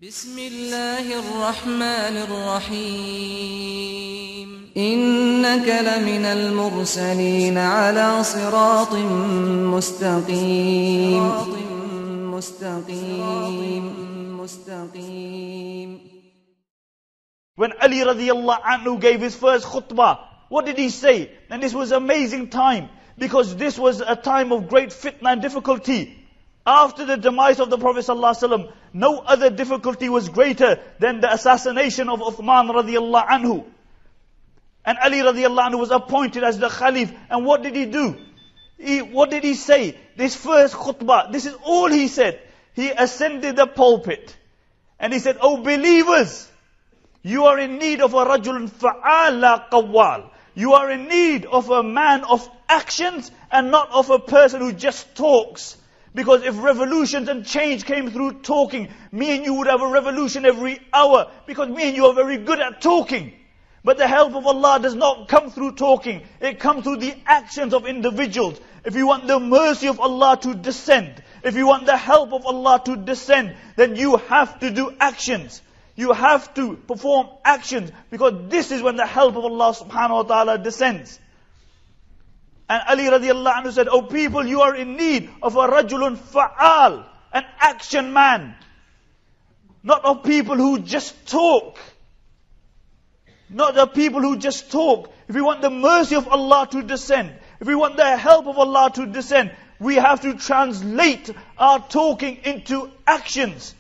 بسم الله الرحمن الرحيم إنك لمن المرسلين على صراط مستقيم. When Ali radiallahu anhu gave his first khutbah, what did he say? And this was an amazing time, because this was a time of great fitna and difficulty. After the demise of the Prophet ﷺ, no other difficulty was greater than the assassination of Uthman radiallahu anhu. And Ali radiallahu anhu was appointed as the Khalif. And what did he do? What did he say? This first khutbah, this is all he said. He ascended the pulpit. And he said, "O believers, you are in need of a rajulun fa'ala qawwal. You are in need of a man of actions and not of a person who just talks. Because if revolutions and change came through talking, me and you would have a revolution every hour. Because me and you are very good at talking. But the help of Allah does not come through talking. It comes through the actions of individuals. If you want the mercy of Allah to descend, if you want the help of Allah to descend, then you have to do actions. You have to perform actions, because this is when the help of Allah subhanahu wa ta'ala descends." And Ali radiallahu anhu said, "O people, you are in need of a rajulun fa'al, an action man. Not of people who just talk. Not the people who just talk. If we want the mercy of Allah to descend, if we want the help of Allah to descend, we have to translate our talking into actions.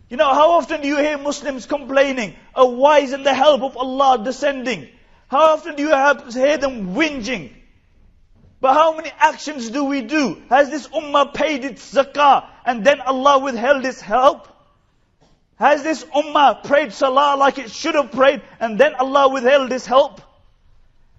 You know, how often do you hear Muslims complaining, "Oh, why isn't the help of Allah descending?" How often do you hear them whinging? But how many actions do we do? Has this ummah paid its zakah and then Allah withheld its help? Has this ummah prayed salah like it should have prayed and then Allah withheld His help?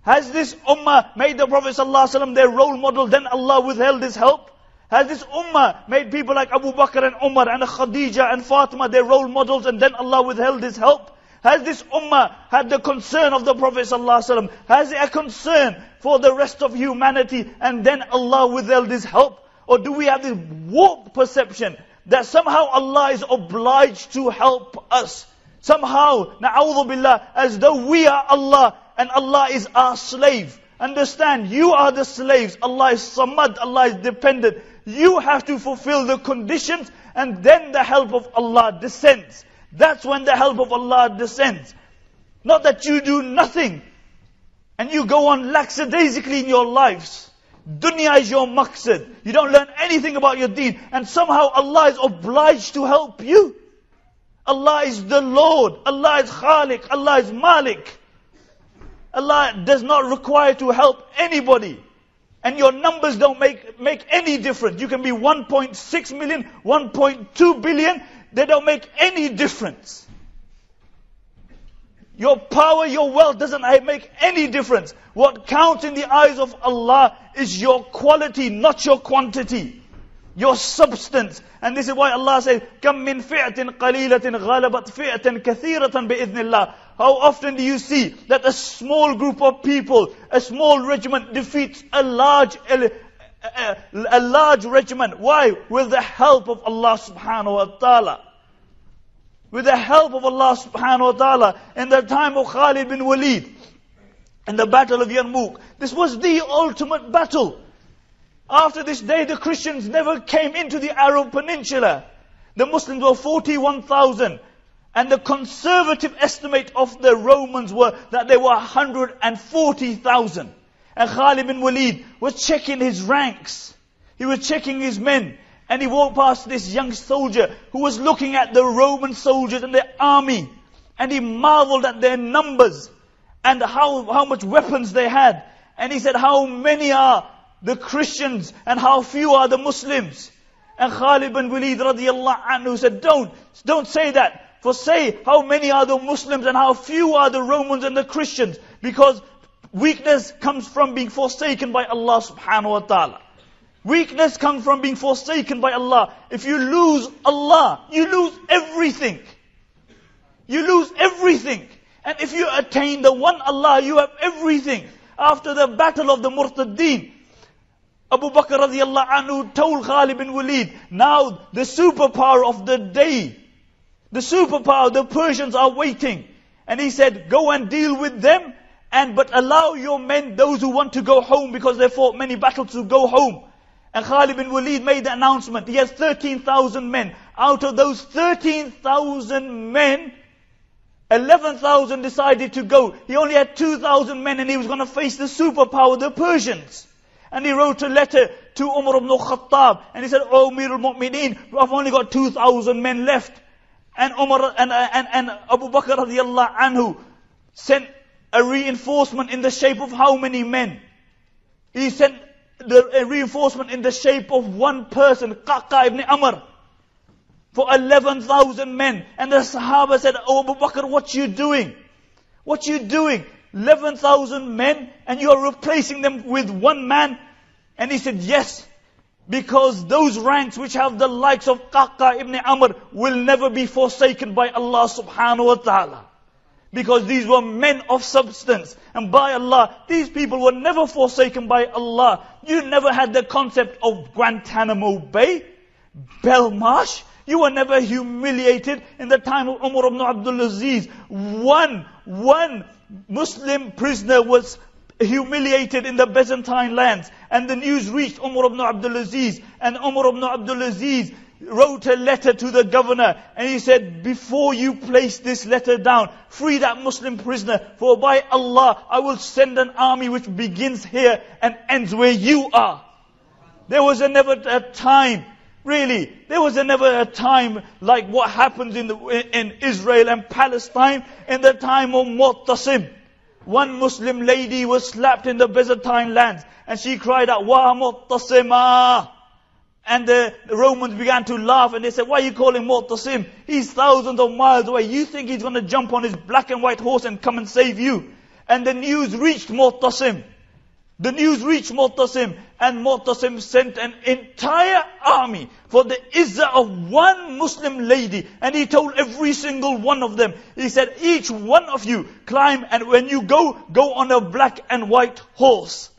Has this ummah made the Prophet ﷺ their role model, then Allah withheld His help? Has this ummah made people like Abu Bakr and Umar and Khadija and Fatima their role models and then Allah withheld His help? Has this ummah had the concern of the Prophet ﷺ? Has it a concern for the rest of humanity and then Allah withheld His help? Or do we have this warped perception that somehow Allah is obliged to help us? Somehow, na'udhu billah, as though we are Allah and Allah is our slave. Understand, you are the slaves. Allah is samad, Allah is dependent. You have to fulfill the conditions and then the help of Allah descends. That's when the help of Allah descends. Not that you do nothing and you go on lackadaisically in your lives. Dunya is your maqsad. You don't learn anything about your deen, and somehow Allah is obliged to help you. Allah is the Lord. Allah is Khaliq. Allah is Malik. Allah does not require to help anybody. And your numbers don't make any difference. You can be 1.6 million, 1.2 billion. They don't make any difference. Your power, your wealth doesn't make any difference. What counts in the eyes of Allah is your quality, not your quantity. Your substance. And this is why Allah says, "Kam min fi'atin qalilatin ghalabat fi'atan kathiratan bi'idhnillah." How often do you see that a small group of people, a small regiment defeats a large regiment? Why? With the help of Allah subhanahu wa ta'ala. With the help of Allah subhanahu wa ta'ala. In the time of Khalid bin Walid, in the battle of Yarmouk, this was the ultimate battle. After this day, the Christians never came into the Arab Peninsula. The Muslims were 41,000. And the conservative estimate of the Romans were that they were 140,000. And Khalid bin Walid was checking his ranks. He was checking his men. And he walked past this young soldier who was looking at the Roman soldiers and their army. And he marveled at their numbers and how much weapons they had. And he said, "How many are the Christians and how few are the Muslims?" And Khalid bin Walid radiallahu anhu said, Don't say that. For say, how many are the Muslims and how few are the Romans and the Christians? Because weakness comes from being forsaken by Allah subhanahu wa ta'ala. Weakness comes from being forsaken by Allah. If you lose Allah, you lose everything. You lose everything. And if you attain the one Allah, you have everything. After the battle of the Murtaddeen, Abu Bakr radiallahu anhu told Khalid bin Walid, now the superpower of the day The superpower, the Persians are waiting. And he said, go and deal with them, but allow your men, those who want to go home, because they fought many battles, to go home. And Khalid bin Walid made the announcement. He has 13,000 men. Out of those 13,000 men, 11,000 decided to go. He only had 2,000 men, and he was going to face the superpower, the Persians. And he wrote a letter to Umar ibn Khattab, and he said, "Oh Amir al-Mu'mineen, I've only got 2,000 men left." And Umar and Abu Bakr radiallahu anhu sent a reinforcement in the shape of how many men? He sent a reinforcement in the shape of one person, Qaqa ibn Amr, for 11,000 men. And the Sahaba said, "Oh Abu Bakr, what you doing? What you doing? 11,000 men, and you are replacing them with one man?" And he said, "Yes, because those ranks which have the likes of Qaqa ibn Amr will never be forsaken by Allah subhanahu wa ta'ala. Because these were men of substance. And by Allah, these people were never forsaken by Allah. You never had the concept of Guantanamo Bay, Belmarsh. You were never humiliated in the time of Umar ibn Abdul Aziz. One Muslim prisoner was humiliated in the Byzantine lands. And the news reached Umar ibn Abdul Aziz. And Umar ibn Abdul Aziz wrote a letter to the governor. And he said, "Before you place this letter down, free that Muslim prisoner. For by Allah, I will send an army which begins here and ends where you are." There was never a time, really, there was never a time like what happens in Israel and Palestine in the time of Mu'tasim. One Muslim lady was slapped in the Byzantine lands, and she cried out, "Wa Mu'tasima!" And the Romans began to laugh, and they said, "Why are you calling Mu'tasim? He's thousands of miles away. You think he's going to jump on his black and white horse and come and save you?" And the news reached Mu'tasim. The news reached Mu'tasim, and Mu'tasim sent an entire army for the izzah of one Muslim lady. And he told every single one of them, he said, "Each one of you climb, and when you go on a black and white horse."